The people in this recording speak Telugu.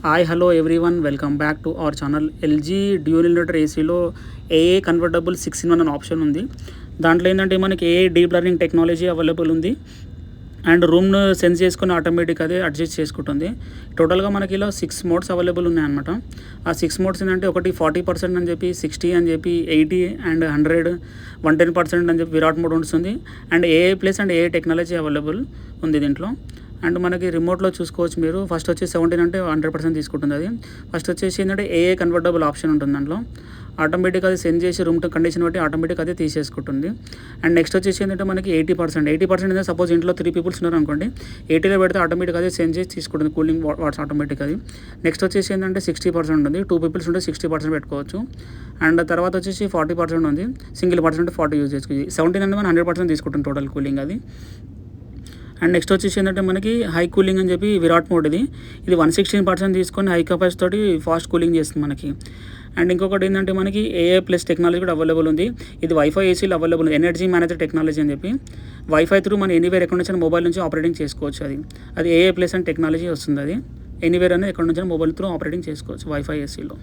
Hi hello everyone, welcome back to our channel. LG dual inverter ఏసీలో ఏఏ కన్వర్టబుల్ 6-in-1 అనే ఆప్షన్ ఉంది. దాంట్లో ఏంటంటే మనకి ఏఏ డీప్ లెర్నింగ్ టెక్నాలజీ అవైలబుల్ ఉంది. అండ్ రూమ్ను సెన్స్ చేసుకుని ఆటోమేటిక్ అదే అడ్జస్ట్ చేసుకుంటుంది. టోటల్గా మనకి ఇలా 6 మోడ్స్ అవైలబుల్ ఉన్నాయన్నమాట. ఆ 6 మోడ్స్ ఏంటంటే ఒకటి 40% అని చెప్పి, 60 అని చెప్పి, 80 అండ్ 100, 110% అని చెప్పి విరాట్ మోడ్ ఉంటుంది. అండ్ ఏఏ ప్లస్ అండ్ ఏఏ టెక్నాలజీ అవైలబుల్ ఉంది దీంట్లో. అండ్ మనకి రిమోట్లో చూసుకోవచ్చు మీరు. ఫస్ట్ వచ్చి 17 అంటే 100% తీసుకుంటుంది అది. ఫస్ట్ వచ్చేసి ఏంటంటే ఏఏ కన్వర్టబుల్ ఆప్షన్ ఉంటుంది దాంట్లో. ఆటోమేటిక్ అది సెండ్ చేసి రూమ్ కండిషన్ బట్టి ఆటోమేటిక్ అదే తీసేసుకుంటుంది. అండ్ నెక్స్ట్ వచ్చేసి ఏంటంటే మనకి 80% అంటే సపోజ్ ఇంట్లో 3 పీపుల్స్ ఉన్నారు అనుకోండి, 80లో పెడితే ఆటోమేటిక్ అదే సెండ్ చేసి తీసుకుంటుంది కూలింగ్ వాట్స్ ఆటోమేటిక్ అది. నెక్స్ట్ వచ్చేసి ఏంటంటే 60% ఉంది. 2 పీపుల్స్ ఉంటే 60% పెట్టుకోవచ్చు. అండ్ తర్వాత వచ్చేసి 40% ఉంది. సింగిల్ పర్సన్ అంటే 40 యూజ్ చేసుకోవచ్చు. 17 అంటే మనం 100% తీసుకుంటుంది టోటల్ కూలింగ్ అది. అండ్ నెక్స్ట్ వచ్చేసి ఏంటంటే మనకి హై కూలింగ్ అని చెప్పి విరాట్ మోడ్ ఇది 116% తీసుకొని హై కెపాసిటీ తోటి ఫాస్ట్ కూలింగ్ చేస్తుంది మనకి. అండ్ ఇంకొకటి ఏంటంటే మనకి ఏఏ ప్లస్ టెక్నాలజీ కూడా అవైలబుల్ ఉంది. ఇది వైఫై ఏసీలో అవైలబుల్ ఉంది. ఎనర్జీ మేనేజర్ టెక్నాలజీ అని చెప్పి వైఫై త్రూ మనం ఎనీవేర్ ఎక్కడ నుంచి మొబైల్ నుంచి ఆపరేటింగ్ చేసుకోవచ్చు. అది ఏఏ ప్లస్ అండ్ టెక్నాలజీ వస్తుంది. అది ఎనీవేర్ అనేది ఎక్కడ నుంచి మొబైల్ త్రూ ఆపరేటింగ్ చేసుకోవచ్చు వైఫై ఏసీలో.